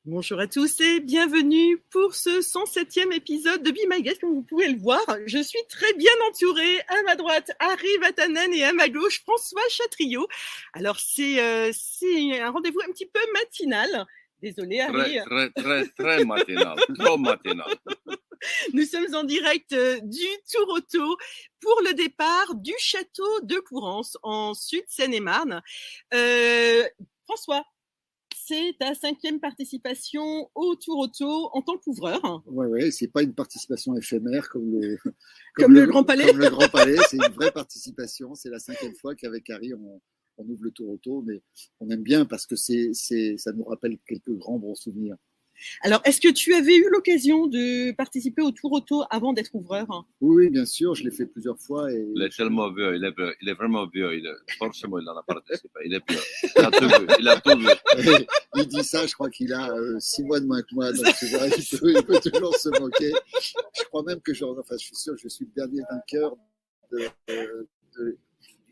Bonjour à tous et bienvenue pour ce 107e épisode de Be My Guest. Comme vous pouvez le voir, je suis très bien entourée. À ma droite, Harry Vatanen et à ma gauche, François Chatriot. Alors, c'est un rendez-vous un petit peu matinal. Désolé, Harry. Très matinal, trop matinal. Nous sommes en direct du Tour Auto pour le départ du château de Courrens en Sud-Seine-et-Marne. François, c'est ta 5e participation au Tour Auto en tant qu'ouvreur. Oui, c'est pas une participation éphémère comme le Grand Palais. Comme le Grand Palais, c'est une vraie participation. C'est la 5e fois qu'avec Harry, on ouvre le Tour Auto, mais on aime bien parce que ça nous rappelle quelques grands bons souvenirs. Alors, est-ce que tu avais eu l'occasion de participer au Tour Auto avant d'être ouvreur? Oui, bien sûr, je l'ai fait plusieurs fois. Et... Il est tellement vieux, il est vraiment vieux. Forcément, il en a participé. Il est vieux. Il a tout vu. Il dit ça, je crois qu'il a 6 mois de moins que moi, donc c'est vrai, il peut toujours se moquer. Je crois même que je suis sûr que je suis le dernier vainqueur du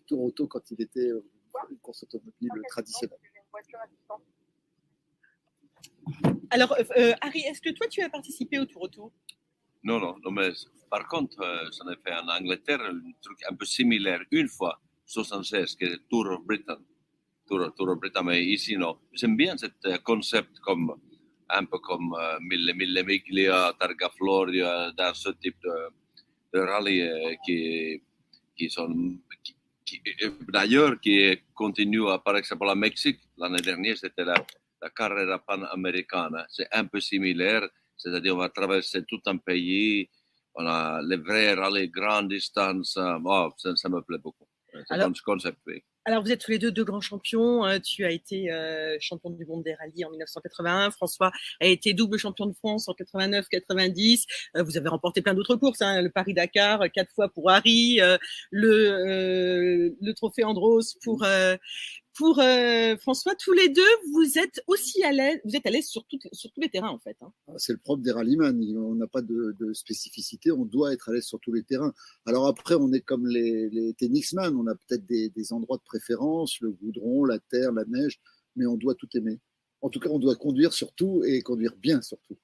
Tour Auto quand il était une course automobile traditionnelle. Alors, Harry, est-ce que toi, tu as participé au Tour Auto? Non, mais par contre, j'en ai fait en Angleterre un truc un peu similaire une fois, 76, qui est le Tour of Britain. Tour of Britain, mais ici, non. J'aime bien ce concept un peu comme Mille Miglia, Targa Florio, dans ce type de rallye d'ailleurs, qui continue, par exemple, à Mexique. L'année dernière, c'était la Carrera Panamericana. C'est un peu similaire, c'est-à-dire on va traverser tout un pays, on a les vrais rallyes grandes distances. Ça me plaît beaucoup. C'est un concept, oui. Alors, vous êtes tous les deux grands champions. Tu as été champion du monde des rallyes en 1981. François a été double champion de France en 89-90. Vous avez remporté plein d'autres courses, hein, le Paris-Dakar 4 fois pour Harry, le trophée Andros pour François. Tous les deux, vous êtes aussi à l'aise. Vous êtes à l'aise sur tous les terrains, en fait. Hein. C'est le propre des rallyman. On n'a pas de spécificité. On doit être à l'aise sur tous les terrains. Alors après, on est comme les tennisman. On a peut-être des endroits de préférence, le goudron, la terre, la neige, mais on doit tout aimer. En tout cas, on doit conduire surtout et conduire bien surtout.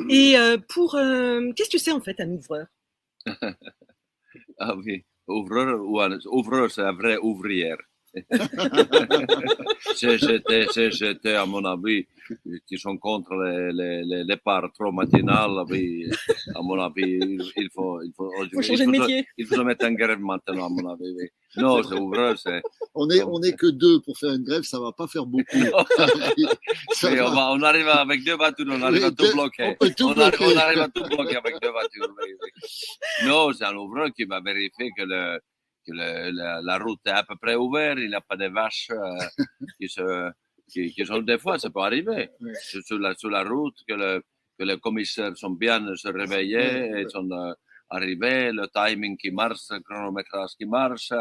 Et qu'est-ce que c'est en fait un ouvreur? Ah oui, ouvreur, c'est un vrai ouvrière. J'étais, à mon avis, qui sont contre les départs trop matinales. Oui, à mon avis, il faut changer de métier. Il faut se mettre en grève maintenant, à mon avis. Oui. Non, c'est ouvreur, c'est. On est que 2 pour faire une grève, ça va pas faire beaucoup. On arrive avec 2 voitures, on arrive à tout bloquer. On arrive à tout bloquer avec 2 voitures. Oui. Non, c'est un ouvreur qui va vérifier que la route est à peu près ouverte, il n'y a pas de vaches qui sont, des fois, ça peut arriver, sur la route, que les commissaires sont bien se réveillés et sont arrivés, le timing qui marche, le chronométrage qui marche.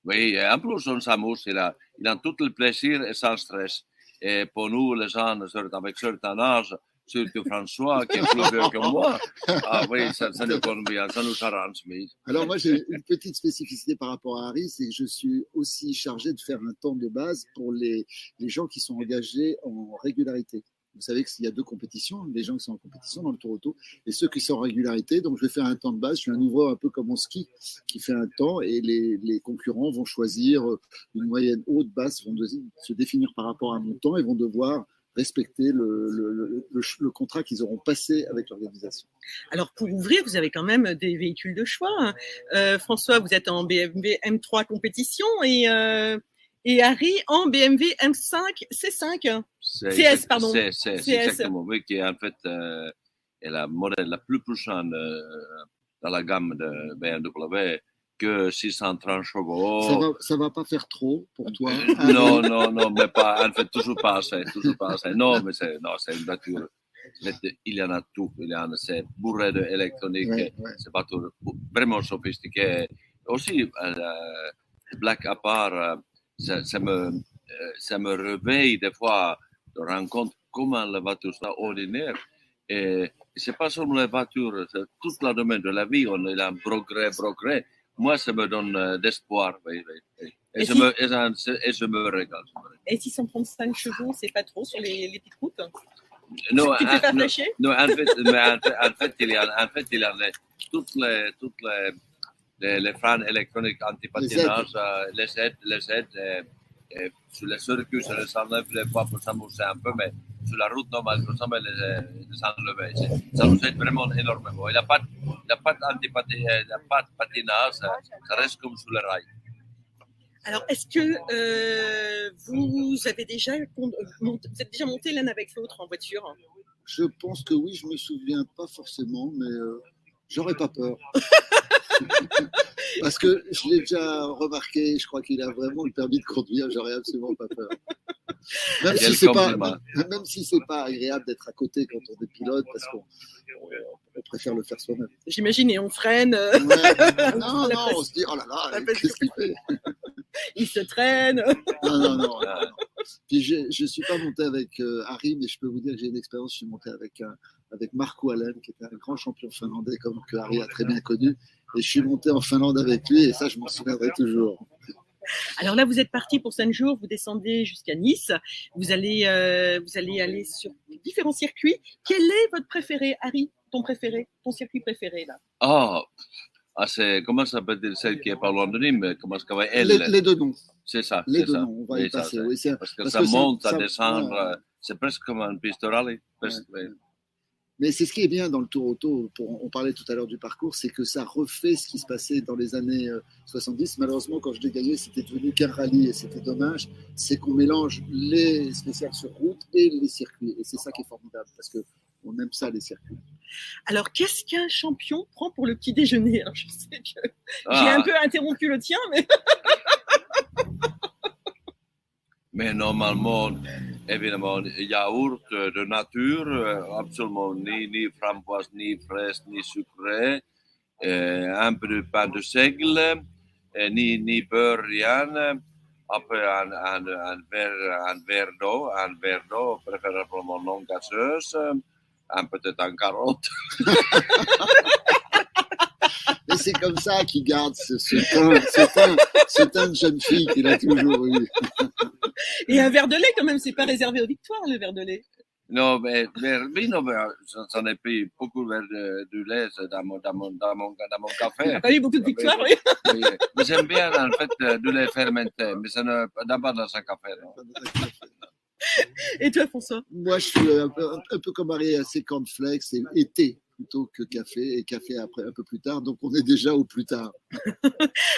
Oui, et en plus, on s'amuse, il a tout le plaisir et sans stress. Et pour nous, les gens avec certain âge, surtout François, qui est plus vieux que moi. Ah oui, ça nous convient, ça nous arrange. Mais... Alors moi, j'ai une petite spécificité par rapport à Harry, c'est que je suis aussi chargé de faire un temps de base pour les gens qui sont engagés en régularité. Vous savez qu'il y a 2 compétitions, les gens qui sont en compétition dans le Tour Auto et ceux qui sont en régularité. Donc, je vais faire un temps de base. Je suis un ouvreur un peu comme en ski qui fait un temps et les concurrents vont choisir une moyenne haute, basse, vont se définir par rapport à mon temps et vont devoir respecter le contrat qu'ils auront passé avec l'organisation. Alors, pour ouvrir, vous avez quand même des véhicules de choix. François, vous êtes en BMW M3 compétition et Harry en BMW M5 C5. CS, pardon. C'est exactement, oui, qui est en fait est la modèle la plus puissante dans la gamme de BMW que 630 chevaux. Ça va pas faire trop pour toi? Non, mais pas, en fait, toujours pas assez. Non, mais c'est une voiture. Il y en a tout. C'est bourré d'électronique. C'est une voiture vraiment sophistiquée. Aussi, blague à part, ça me réveille des fois de rendre compte comment la voiture est ordinaire. Et c'est pas seulement les voitures, c'est tout le domaine de la vie. On a un progrès. Moi, ça me donne d'espoir. Oui. Et je me régale. Et 635 chevaux, c'est pas trop sur les petites routes? Non, Tu t'es pas fâché? Non, en fait, il y a toutes les freins électroniques anti-patinage, les aides, sur les circuits, je les enlève les fois pour s'amuser un peu, mais sur la route normale, pour ça, les enlever. Ça nous aide vraiment énormément. Il n'y a pas de patinage, ça reste comme sur le rail. Alors, est-ce que vous êtes déjà monté l'un avec l'autre en voiture? Je pense que oui, je me souviens pas forcément, mais j'aurais pas peur. Parce que je l'ai déjà remarqué, je crois qu'il a vraiment le permis de conduire, j'aurais absolument pas peur. Même si c'est pas agréable d'être à côté quand on est pilote, parce qu'on préfère le faire soi-même. J'imagine, et on freine. Non, on se dit, oh là là, qu'est-ce qu'il fait? Il se traîne. Non. Puis je suis pas monté avec Harry, mais je peux vous dire que j'ai une expérience. Je suis monté avec Markku Alén, qui était un grand champion finlandais, comme que Harry a très bien connu. Et je suis monté en Finlande avec lui, et ça, je m'en souviendrai toujours. Alors là, vous êtes parti pour 5 jours, vous descendez jusqu'à Nice, vous allez aller sur différents circuits. Quel est votre préféré, Harry? Ton circuit préféré là? C'est comment ça s'appelle celle qui est pas loin de Nîmes? Comment ça s'appelle? Les deux noms. C'est ça. Les deux noms, on va y passer. Oui, parce que ça monte, ça descend, c'est presque comme un piste rallye. Mais c'est ce qui est bien dans le Tour Auto, on parlait tout à l'heure du parcours, c'est que ça refait ce qui se passait dans les années 70. Malheureusement, quand je l'ai gagné, c'était devenu qu'un rallye et c'était dommage. C'est qu'on mélange les spéciales sur route et les circuits. Et c'est ça qui est formidable parce qu'on aime ça, les circuits. Alors, qu'est-ce qu'un champion prend pour le petit déjeuner? Alors, je sais que j'ai un peu interrompu le tien, mais... Mais normalement, évidemment, yaourt de nature, absolument ni framboise, ni fraise, ni sucré, un peu de pain de seigle, ni beurre, rien. Après, un verre d'eau, préférablement non gazeuse, peut-être un carotte. Et c'est comme ça qu'il garde ce teint de jeune fille qu'il a toujours eu. Et un verre de lait, quand même, c'est pas réservé aux victoires, le verre de lait. Non, mais j'en ai pris beaucoup de lait dans mon café. Ah, pas eu beaucoup de victoires, oui. Mais j'aime bien, en fait, du lait fermenté, mais ça ne d'abord dans un café. Non. Et toi, François? Moi, je suis un peu comme Marie, assez cornflakes et thé plutôt que café, et café après un peu plus tard, donc on est déjà au plus tard.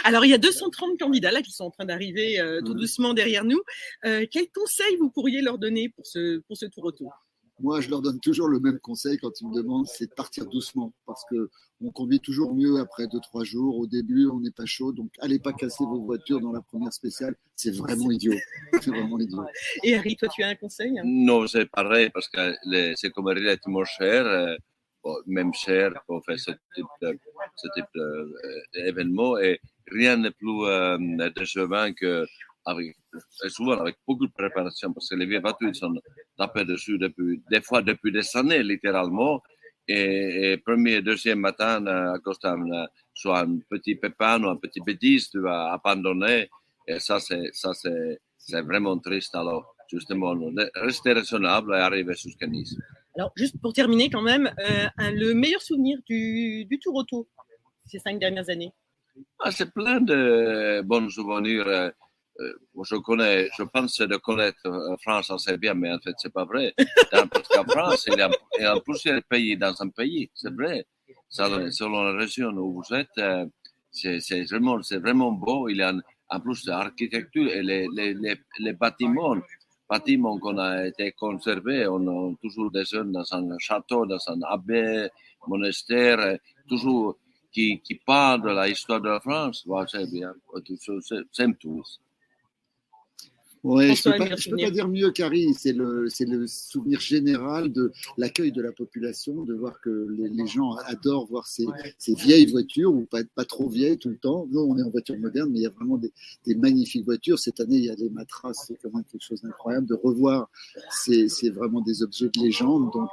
Alors, il y a 230 candidats là qui sont en train d'arriver tout doucement derrière nous. Quels conseils vous pourriez leur donner pour ce Tour Auto? Moi, je leur donne toujours le même conseil quand ils me demandent, c'est de partir doucement, parce que on conduit toujours mieux après 2-3 jours. Au début, on n'est pas chaud, donc allez pas casser vos voitures dans la première spéciale, c'est vraiment idiot. C'est vraiment idiot. Et Harry, toi, tu as un conseil? Non, c'est pareil, parce que c'est comme relativement cher, même cher pour faire ce type d'événement, et rien n'est plus décevant que souvent avec beaucoup de préparation, parce que les vieilles voitures sont tapées dessus depuis des années, littéralement. Et premier et deuxième matin, à cause soit un petit pépin ou un petit bêtise, tu vas abandonner. Et ça, c'est vraiment triste. Alors, justement, rester raisonnable et arriver jusqu'à Nice. Alors, juste pour terminer quand même, le meilleur souvenir du Tour Auto ces 5 dernières années? C'est plein de bons souvenirs. Je pense de connaître France assez bien, mais en fait, c'est pas vrai. Parce qu'en France, il y a plusieurs pays dans un pays, c'est vrai. Selon la région où vous êtes, c'est vraiment beau. Il y a en plus l'architecture et les bâtiments qu'on a été conservés. On a toujours des jeunes dans un château, dans un abbaye, monastère, toujours qui parlent de l'histoire de France. C'est bien. C'est tout. Ouais, je peux pas dire mieux qu'Harry, c'est le souvenir général de l'accueil de la population, de voir que les gens adorent voir ces vieilles voitures, ou pas trop vieilles tout le temps. Nous, on est en voiture moderne, mais il y a vraiment des magnifiques voitures. Cette année, il y a les Matras, c'est quand même quelque chose d'incroyable. De revoir, c'est vraiment des objets de légende. Donc,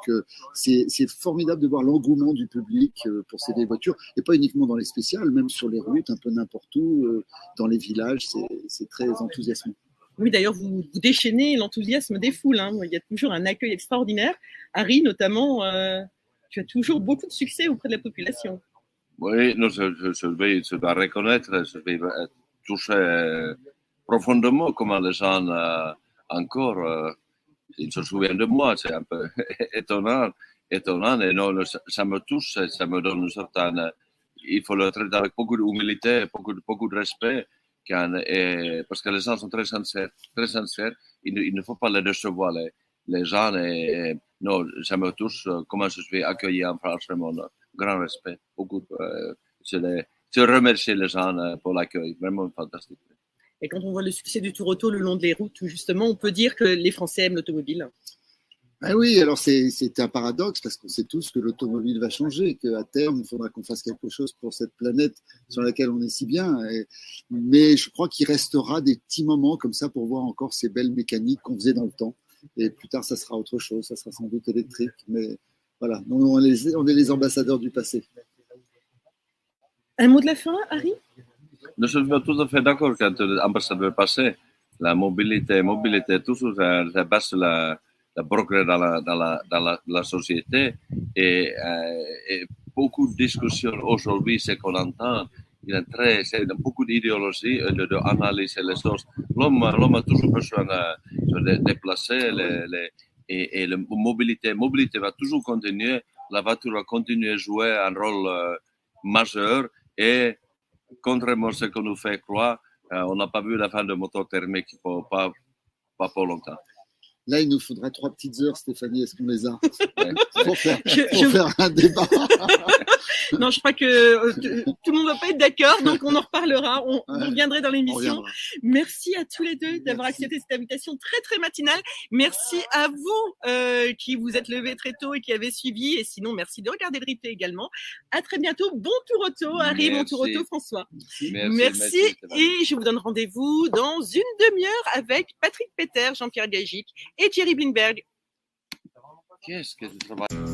c'est formidable de voir l'engouement du public pour ces vieilles voitures, et pas uniquement dans les spéciales, même sur les routes, un peu n'importe où, dans les villages, c'est très enthousiasmant. Oui, d'ailleurs, vous déchaînez l'enthousiasme des foules. Hein. Il y a toujours un accueil extraordinaire. Harry, notamment, tu as toujours beaucoup de succès auprès de la population. Oui, non, je dois reconnaître, je vais toucher profondément comment les gens encore ils se souviennent de moi. C'est un peu étonnant. Et non, ça me touche, ça me donne une certaine. Il faut le traiter avec beaucoup d'humilité, beaucoup de respect, parce que les gens sont très sincères, très sincères. Il ne faut pas les décevoir, les gens. Non, ça me touche comment je suis accueilli en France, vraiment. Grand respect, beaucoup. Je remercie les gens pour l'accueil, vraiment fantastique. Et quand on voit le succès du Tour Auto le long des routes, justement, on peut dire que les Français aiment l'automobile. Ah oui, alors c'est un paradoxe parce qu'on sait tous que l'automobile va changer, qu'à terme, il faudra qu'on fasse quelque chose pour cette planète sur laquelle on est si bien. Mais je crois qu'il restera des petits moments comme ça pour voir encore ces belles mécaniques qu'on faisait dans le temps. Et plus tard, ça sera autre chose, ça sera sans doute électrique. Mais voilà, on est les ambassadeurs du passé. Un mot de la fin, Harry? Je suis tout à fait d'accord quand l'ambassadeur passé, la mobilité, toujours, ça passe le progrès dans la société et beaucoup de discussions aujourd'hui, c'est qu'on entend, c'est beaucoup d'idéologie d'analyser les choses. L'homme a toujours besoin de se déplacer et la mobilité va toujours continuer, la voiture va continuer à jouer un rôle majeur et contrairement à ce qu'on nous fait croire, on n'a pas vu la fin de moteur thermique pas pour longtemps. Là, il nous faudra 3 petites heures, Stéphanie. Est-ce qu'on les a pour faire un débat? Non, je crois que tout le monde ne va pas être d'accord, donc on en reparlera. On reviendrait dans l'émission. Merci à tous les deux d'avoir accepté cette invitation très, très matinale. Merci à vous qui vous êtes levés très tôt et qui avez suivi. Et sinon, merci de regarder le replay également. À très bientôt. Bon tour auto, Harry. Bon tour auto, François. Merci. Et je vous donne rendez-vous dans une demi-heure avec Patrick Peter, Jean-Pierre Gagic et Thierry Blinberg. Qu'est-ce que tu travailles?